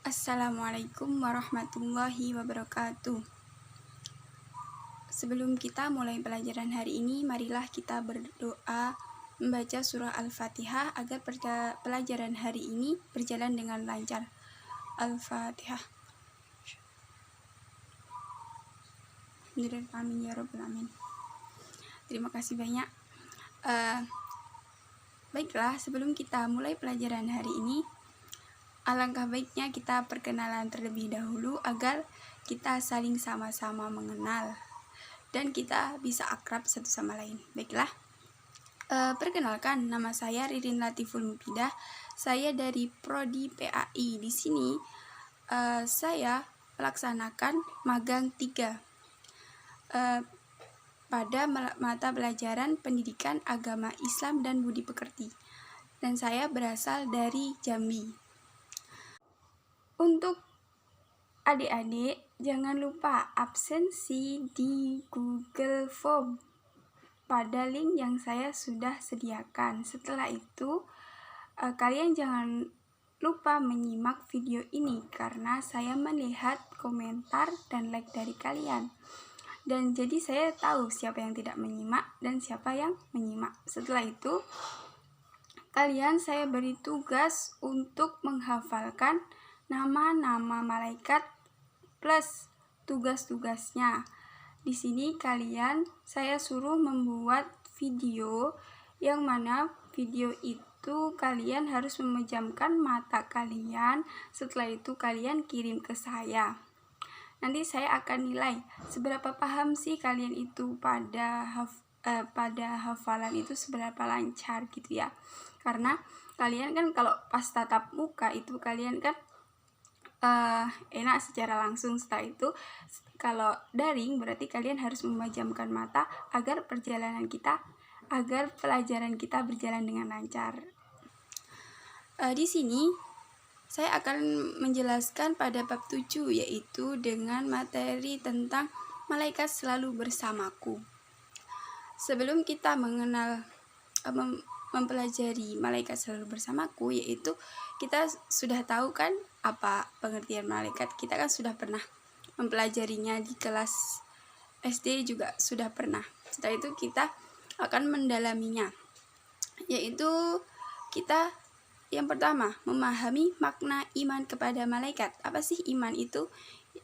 Assalamualaikum warahmatullahi wabarakatuh. Sebelum kita mulai pelajaran hari ini, marilah kita berdoa membaca surah Al-Fatihah agar pelajaran hari ini berjalan dengan lancar. Al-Fatihah. Amin ya rabbal alamin. Terima kasih banyak. Baiklah, sebelum kita mulai pelajaran hari ini, alangkah baiknya kita perkenalan terlebih dahulu agar kita saling sama-sama mengenal dan kita bisa akrab satu sama lain. Baiklah, perkenalkan, nama saya Ririn Latiful Mufidah. Saya dari Prodi PAI. Di sini saya melaksanakan magang 3 pada mata pelajaran Pendidikan Agama Islam dan Budi Pekerti. Dan saya berasal dari Jambi. Untuk adik-adik, jangan lupa absensi di Google Form pada link yang saya sudah sediakan. Setelah itu, kalian jangan lupa menyimak video ini karena saya melihat komentar dan like dari kalian. Dan jadi saya tahu siapa yang tidak menyimak dan siapa yang menyimak. Setelah itu, kalian saya beri tugas untuk menghafalkan nama-nama malaikat plus tugas-tugasnya. Di sini saya suruh membuat video yang mana video itu kalian harus memejamkan mata kalian. Setelah itu kalian kirim ke saya. Nanti saya akan nilai seberapa paham sih kalian itu pada hafalan itu, seberapa lancar gitu ya. Karena kalian kan kalau pas tatap muka itu kalian kan enak secara langsung. Setelah itu kalau daring berarti kalian harus memejamkan mata agar pelajaran kita berjalan dengan lancar. Di sini saya akan menjelaskan pada bab 7, yaitu dengan materi tentang malaikat selalu bersamaku. Sebelum kita mengenal mempelajari malaikat selalu bersamaku, yaitu kita sudah tahu kan apa pengertian malaikat. Kita kan sudah pernah mempelajarinya di kelas SD juga sudah pernah. Setelah itu kita akan mendalaminya, yaitu kita yang pertama memahami makna iman kepada malaikat. Apa sih iman itu?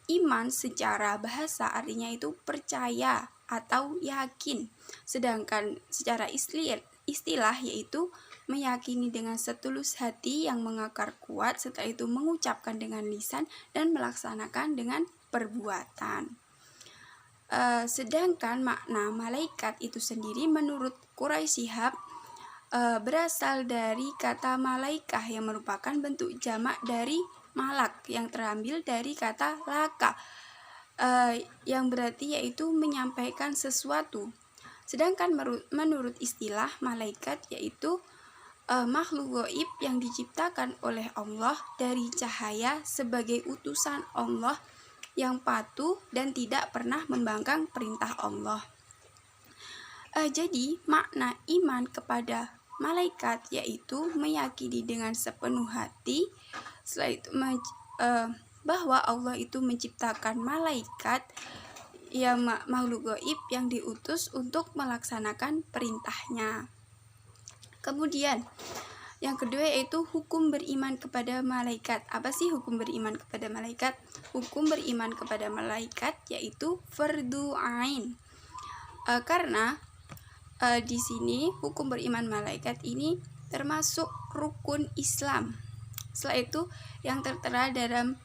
Iman secara bahasa artinya itu percaya atau yakin, sedangkan secara istilah yaitu meyakini dengan setulus hati yang mengakar kuat, setelah itu mengucapkan dengan lisan dan melaksanakan dengan perbuatan. Sedangkan makna malaikat itu sendiri menurut Quraisy Shihab berasal dari kata malaikah yang merupakan bentuk jamak dari malak yang terambil dari kata laka yang berarti yaitu menyampaikan sesuatu. Sedangkan menurut istilah malaikat yaitu makhluk gaib yang diciptakan oleh Allah dari cahaya sebagai utusan Allah yang patuh dan tidak pernah membangkang perintah Allah. Jadi makna iman kepada malaikat yaitu meyakini dengan sepenuh hati setelah itu bahwa Allah itu menciptakan malaikat yang makhluk gaib yang diutus untuk melaksanakan perintahnya. Kemudian yang kedua yaitu hukum beriman kepada malaikat. Apa sih hukum beriman kepada malaikat? Hukum beriman kepada malaikat yaitu fardhu ain. Karena di sini hukum beriman malaikat ini termasuk rukun Islam. Setelah itu yang tertera dalam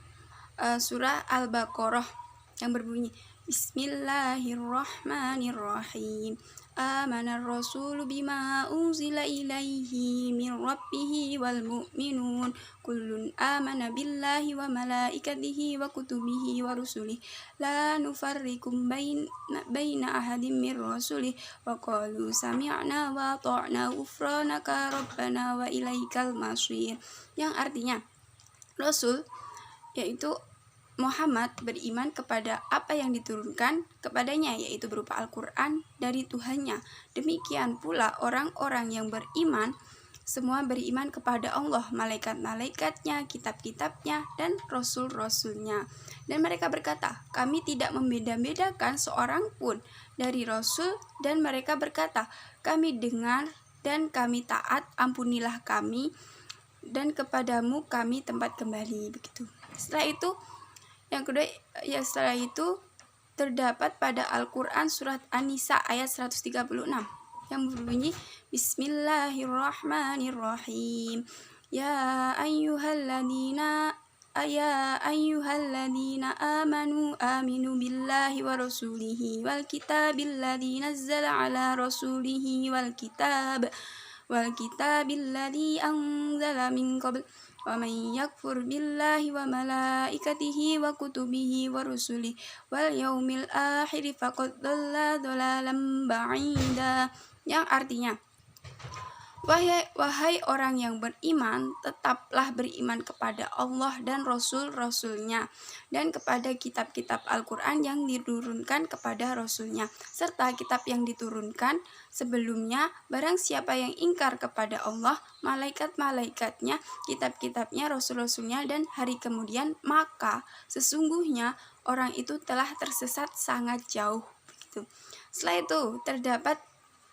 surah Al-Baqarah yang berbunyi Bismillahirrahmanirrahim. Amanar rasulu bima unzila ilaihi min rabbihi wal mu'minun kullun amana billahi wa malaikatihi wa kutubihi wa rusulih la nufarriqum baina ahadin min rasulih wa qalu sami'na wa ata'na ghufranaka rabbana wa ilaikal masir. Yang artinya Rasul yaitu Muhammad beriman kepada apa yang diturunkan kepadanya, yaitu berupa Al-Quran dari Tuhannya. Demikian pula orang-orang yang beriman semua beriman kepada Allah, malaikat-malaikatnya, kitab-kitabnya, dan rasul-rasulnya. Dan mereka berkata, kami tidak membeda-bedakan seorang pun dari rasul. Dan mereka berkata, kami dengar dan kami taat, ampunilah kami, dan kepadamu kami tempat kembali. Begitu. Setelah itu, yang kedua, setelah itu terdapat pada Al-Quran surat An-Nisa ayat 136 yang berbunyi, Bismillahirrahmanirrahim. Ya ayyuhalladzina amanu billahi wa rasulihi wal kitabil ladzi nazzala ala rasulihi wal kitabil ladzi anzala min qabl wa man yakfur billahi wa malaikatihi wa kutubihi wa rusulihi wal yaumil akhir faqad dhalla dhalalan ba'ida. Yang artinya, wahai orang yang beriman, tetaplah beriman kepada Allah dan Rasul-Rasulnya, dan kepada kitab-kitab Al-Quran yang diturunkan kepada Rasulnya, serta kitab yang diturunkan sebelumnya. Barang siapa yang ingkar kepada Allah, malaikat-malaikatnya, kitab-kitabnya, Rasul-Rasulnya, dan hari kemudian, maka sesungguhnya orang itu telah tersesat sangat jauh. Begitu. Setelah itu terdapat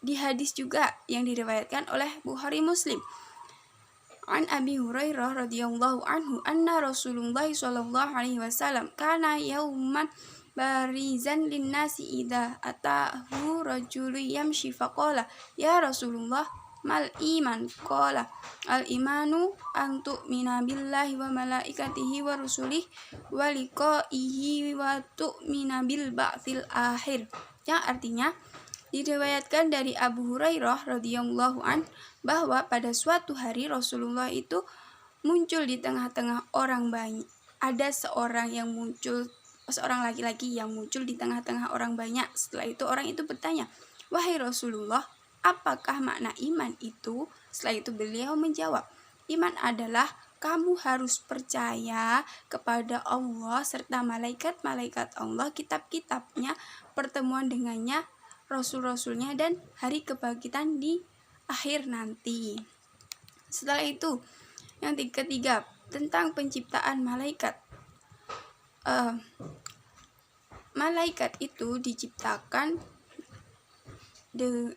di hadis juga yang diriwayatkan oleh Bukhari Muslim. An Abi Hurairah radhiyallahu anhu anna Rasulullah sallallahu alaihi wasallam kana yauman barizan linnasi idza atahu rajulun yamshi faqala ya Rasulullah mal iman qala al imanu an tu'mina billahi wa malaikatihi wa rusulihi wa liqa'ihi wa tu'mina bil ba'tsil akhir. Yang artinya, diriwayatkan dari Abu Hurairah radhiyallahu an bahwa pada suatu hari Rasulullah itu muncul di tengah-tengah orang banyak. Ada seorang laki-laki yang muncul di tengah-tengah orang banyak. Setelah itu orang itu bertanya, wahai Rasulullah, apakah makna iman itu? Setelah itu beliau menjawab, iman adalah kamu harus percaya kepada Allah serta malaikat-malaikat Allah, kitab-kitabnya, pertemuan dengannya, Rasul-Rasulnya, dan hari kebangkitan di akhir nanti. Setelah itu, yang ketiga, tentang penciptaan malaikat. Malaikat itu diciptakan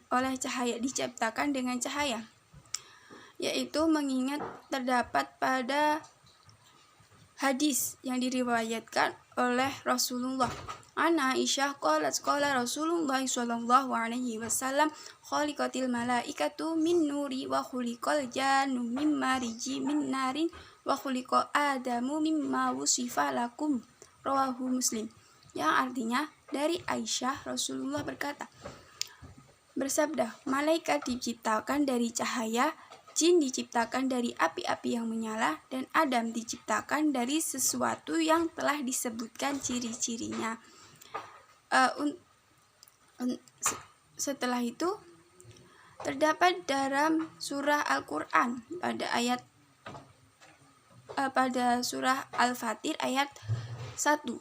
oleh cahaya, diciptakan dengan cahaya, yaitu mengingat terdapat pada hadis yang diriwayatkan oleh Rasulullah. Ana Aisyah qalat qala Rasulullah sallallahu alaihi wasallam khaliqatil malaikatu min nuri wa khuliqal jannu mim mariji min narin wa khuliqa adamu mimma wusifa lakum, rawahu Muslim. Yang artinya, dari Aisyah Rasulullah bersabda, malaikat diciptakan dari cahaya, jin diciptakan dari api-api yang menyala, dan Adam diciptakan dari sesuatu yang telah disebutkan ciri-cirinya. Setelah itu terdapat dalam surah Al-Quran pada surah Al-Fatir ayat 1.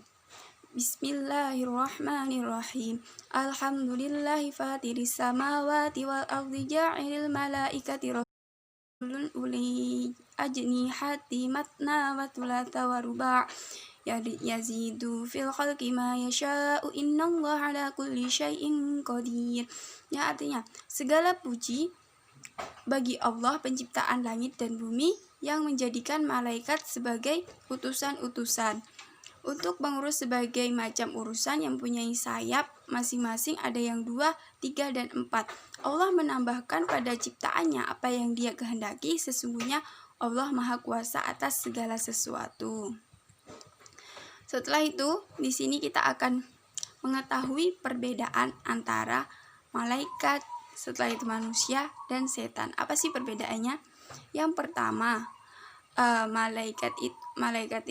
Bismillahirrahmanirrahim. Alhamdulillahi fatiris samawati wal ardi ja'ilil malaikati rasulun uli ajnihati matna wa thulatha wa ruba' yazidu fil khalqi ma yasha'u innallaha ala kulli syai'in qadir. Yang artinya, segala puji bagi Allah penciptaan langit dan bumi yang menjadikan malaikat sebagai utusan-utusan untuk mengurus sebagai macam urusan yang mempunyai sayap masing-masing, ada yang 2, 3, dan 4. Allah menambahkan pada ciptaannya apa yang Dia kehendaki. Sesungguhnya Allah Maha Kuasa atas segala sesuatu. Setelah itu, di sini kita akan mengetahui perbedaan antara malaikat, setelah itu manusia, dan setan. Apa sih perbedaannya? Yang pertama, malaikat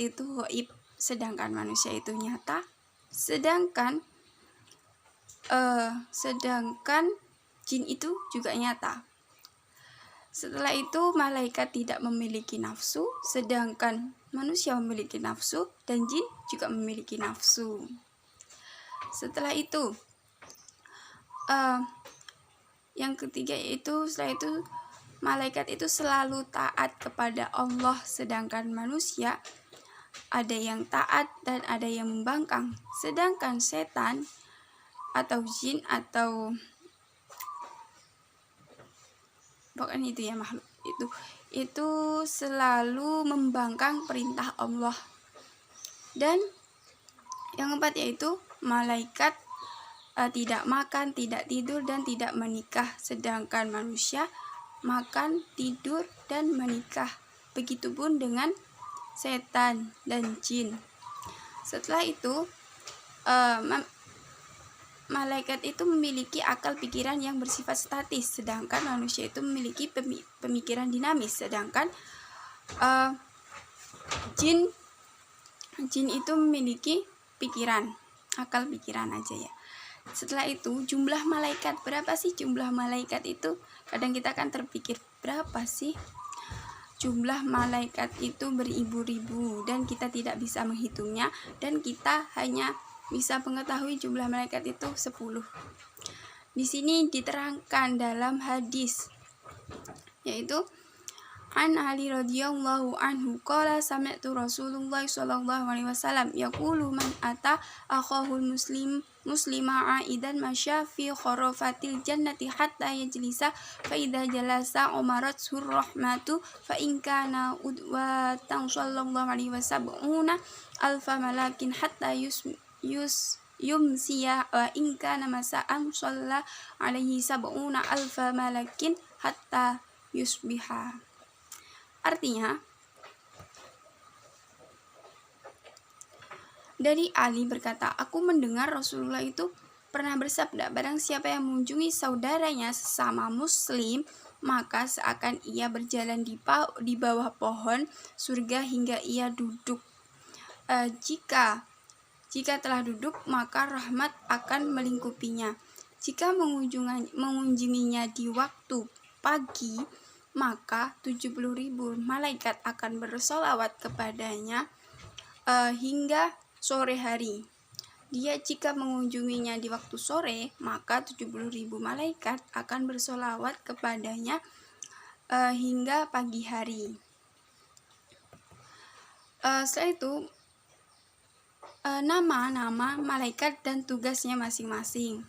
itu gaib, sedangkan manusia itu nyata. Sedangkan jin itu juga nyata. Setelah itu, malaikat tidak memiliki nafsu, sedangkan manusia memiliki nafsu, dan jin juga memiliki nafsu. Setelah itu, yang ketiga yaitu, setelah itu malaikat itu selalu taat kepada Allah, sedangkan manusia ada yang taat dan ada yang membangkang. Sedangkan setan atau jin atau pokoknya itu ya, makhluk itu selalu membangkang perintah Allah. Dan yang keempat yaitu malaikat tidak makan, tidak tidur, dan tidak menikah, sedangkan manusia makan, tidur, dan menikah. Begitupun dengan setan dan jin. Setelah itu malaikat itu memiliki akal pikiran yang bersifat statis, sedangkan manusia itu memiliki pemikiran dinamis. Sedangkan jin itu memiliki pikiran, akal pikiran aja ya. Setelah itu jumlah malaikat, berapa sih jumlah malaikat itu? Kadang kita akan terpikir, berapa sih jumlah malaikat itu? Beribu-ribu, dan kita tidak bisa menghitungnya, dan kita hanya bisa mengetahui jumlah malaikat itu 10. Di sini diterangkan dalam hadis, yaitu An Ali radhiyallahu anhu qala sami'tu Rasulullah sallallahu alaihi wasallam yaqulu man ata akhahul muslima aidan masya fi kharafatil jannati hatta yajlisa fa idza jalasa umarat rahmatu fa in kana udwatan sallallahu alaihi wasallam alfa malakin hatta yumsiya wa in kana masa'an shalla alaihi sab'una alfa malakin hatta yusbiha. Artinya, dari Ali berkata, aku mendengar Rasulullah itu pernah bersabda, barang siapa yang mengunjungi saudaranya sesama muslim, maka seakan ia berjalan di bawah pohon surga hingga ia duduk. Jika telah duduk, maka rahmat akan melingkupinya. Jika mengunjunginya di waktu pagi, maka 70.000 malaikat akan bersolawat kepadanya hingga sore hari. Dia jika mengunjunginya di waktu sore, maka 70.000 malaikat akan bersolawat kepadanya hingga pagi hari. Setelah itu nama-nama malaikat dan tugasnya masing-masing.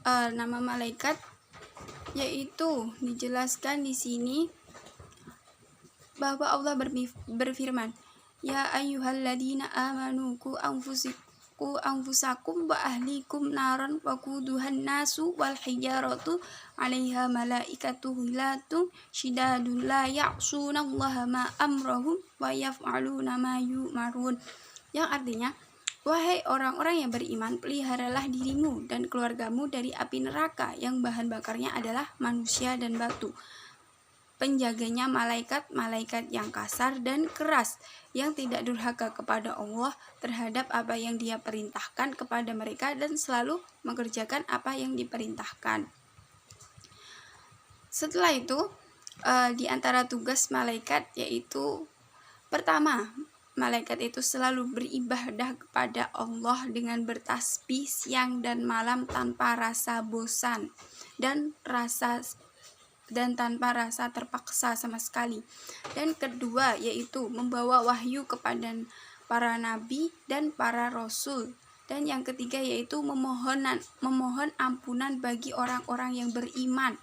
Nama malaikat yaitu dijelaskan di sini bahwa Allah berfirman, ya ayyuhalladzina amanu qu anfusakum wa ahlikum naran waquduhan nasu wal hijaratu 'alaiha malaikatu ghilatun syidadun la ya'sunallaha ma amrahum wa yaf'aluna ma yu'marun. Yang artinya, wahai orang-orang yang beriman, peliharalah dirimu dan keluargamu dari api neraka yang bahan bakarnya adalah manusia dan batu. Penjaganya malaikat-malaikat yang kasar dan keras, yang tidak durhaka kepada Allah terhadap apa yang Dia perintahkan kepada mereka dan selalu mengerjakan apa yang diperintahkan. Setelah itu, di antara tugas malaikat yaitu pertama, malaikat itu selalu beribadah kepada Allah dengan bertasbih siang dan malam tanpa rasa bosan dan tanpa rasa terpaksa sama sekali. Dan kedua yaitu membawa wahyu kepada para nabi dan para rasul. Dan yang ketiga yaitu memohon ampunan bagi orang-orang yang beriman.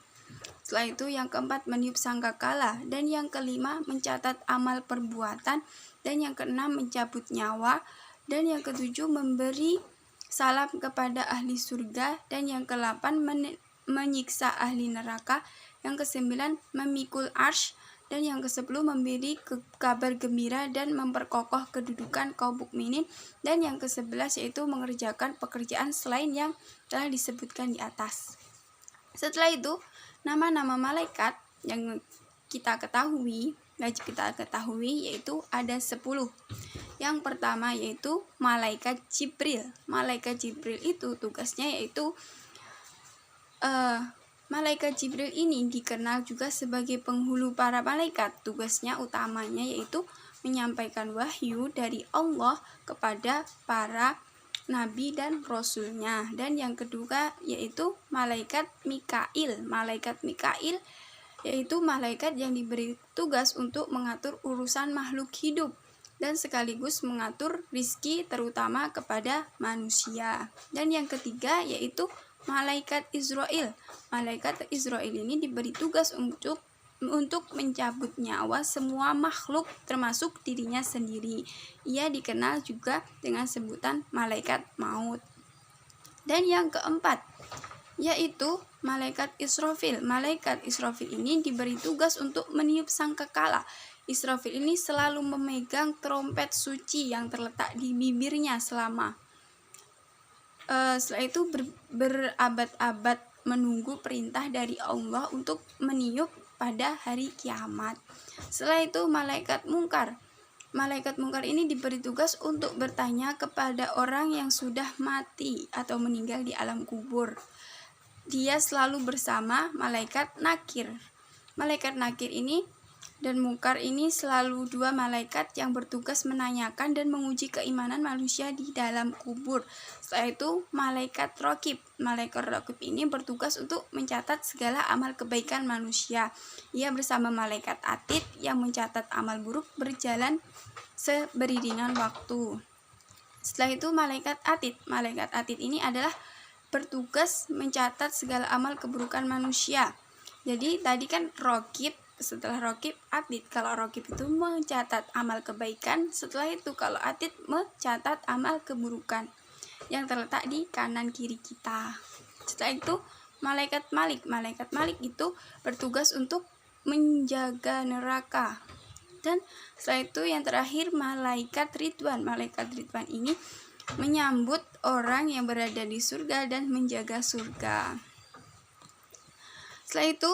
Setelah itu yang keempat meniup sangkakala, dan yang kelima mencatat amal perbuatan, dan yang keenam mencabut nyawa, dan yang ketujuh memberi salam kepada ahli surga, dan yang kedelapan menyiksa ahli neraka, yang kesembilan memikul arsy, dan yang kesepuluh memberi kabar gembira dan memperkokoh kedudukan kaum mukminin, dan yang ke-11 yaitu mengerjakan pekerjaan selain yang telah disebutkan di atas. Setelah itu, nama-nama malaikat yang wajib kita ketahui yaitu ada 10. Yang pertama yaitu malaikat Jibril. Malaikat Jibril itu tugasnya yaitu malaikat Jibril ini dikenal juga sebagai penghulu para malaikat. Tugasnya utamanya yaitu menyampaikan wahyu dari Allah kepada para nabi dan rasulnya. Dan yang kedua yaitu malaikat Mikail. Malaikat Mikail yaitu malaikat yang diberi tugas untuk mengatur urusan makhluk hidup dan sekaligus mengatur rizki terutama kepada manusia. Dan yang ketiga yaitu malaikat Israel. Malaikat Israel ini diberi tugas untuk mencabut nyawa semua makhluk termasuk dirinya sendiri. Ia dikenal juga dengan sebutan malaikat maut. Dan yang keempat yaitu malaikat Israfil. Malaikat Israfil ini diberi tugas untuk meniup sangkakala. Israfil ini selalu memegang trompet suci yang terletak di bibirnya setelah itu berabad-abad menunggu perintah dari Allah untuk meniup pada hari kiamat. Setelah itu malaikat mungkar. Malaikat mungkar ini diberi tugas untuk bertanya kepada orang yang sudah mati atau meninggal di alam kubur. Dia selalu bersama malaikat nakir. Malaikat nakir ini dan mungkar ini selalu dua malaikat yang bertugas menanyakan dan menguji keimanan manusia di dalam kubur. Setelah itu malaikat raqib. Malaikat raqib ini bertugas untuk mencatat segala amal kebaikan manusia. Ia bersama malaikat atid yang mencatat amal buruk berjalan seberiringan waktu. Setelah itu malaikat atid. Malaikat atid ini adalah bertugas mencatat segala amal keburukan manusia. Jadi tadi kan raqib, setelah raqib atid. Kalau raqib itu mencatat amal kebaikan, setelah itu kalau atid mencatat amal keburukan yang terletak di kanan kiri kita. Setelah itu malaikat malik. Malaikat malik itu bertugas untuk menjaga neraka. Dan setelah itu yang terakhir malaikat Ridwan. Malaikat Ridwan ini menyambut orang yang berada di surga dan menjaga surga. Setelah itu,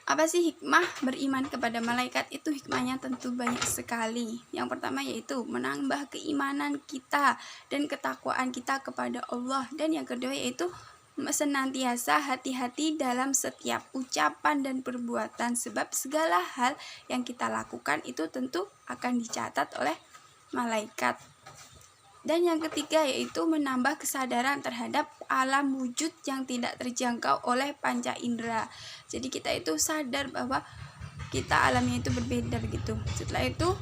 apa sih hikmah beriman kepada malaikat? Itu hikmahnya tentu banyak sekali. Yang pertama yaitu menambah keimanan kita dan ketakwaan kita kepada Allah. Dan yang kedua yaitu senantiasa hati-hati dalam setiap ucapan dan perbuatan, sebab segala hal yang kita lakukan itu tentu akan dicatat oleh malaikat. Dan yang ketiga yaitu menambah kesadaran terhadap alam wujud yang tidak terjangkau oleh panca indera. Jadi kita itu sadar bahwa kita alamnya itu berbeda begitu. Setelah itu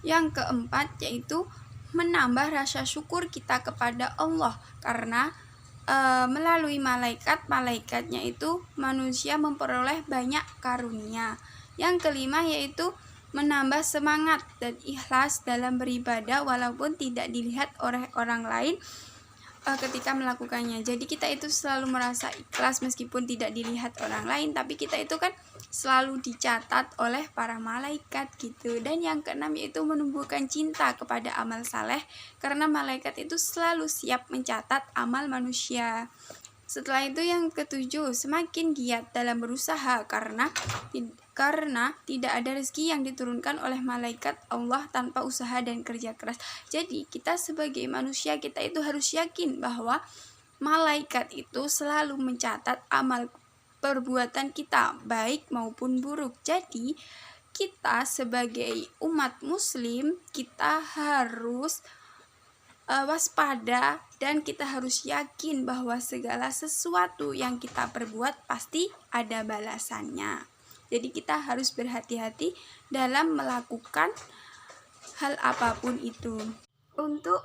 yang keempat yaitu menambah rasa syukur kita kepada Allah, karena melalui malaikatnya itu manusia memperoleh banyak karunia. Yang kelima yaitu menambah semangat dan ikhlas dalam beribadah walaupun tidak dilihat oleh orang lain ketika melakukannya. Jadi kita itu selalu merasa ikhlas meskipun tidak dilihat orang lain, tapi kita itu kan selalu dicatat oleh para malaikat gitu. Dan yang keenam yaitu menumbuhkan cinta kepada amal saleh, karena malaikat itu selalu siap mencatat amal manusia. Setelah itu yang ketujuh, semakin giat dalam berusaha karena tidak ada rezeki yang diturunkan oleh malaikat Allah tanpa usaha dan kerja keras. Jadi kita sebagai manusia kita itu harus yakin bahwa malaikat itu selalu mencatat amal perbuatan kita baik maupun buruk. Jadi kita sebagai umat muslim kita harus waspada dan kita harus yakin bahwa segala sesuatu yang kita perbuat pasti ada balasannya. Jadi kita harus berhati-hati dalam melakukan hal apapun itu. Untuk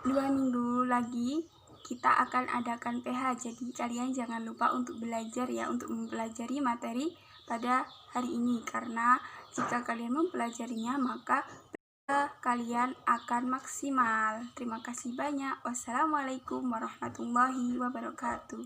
2 minggu lagi kita akan adakan PH, jadi kalian jangan lupa untuk belajar ya, untuk mempelajari materi pada hari ini, karena jika kalian mempelajarinya maka kalian akan maksimal. Terima kasih banyak. Wassalamualaikum warahmatullahi wabarakatuh.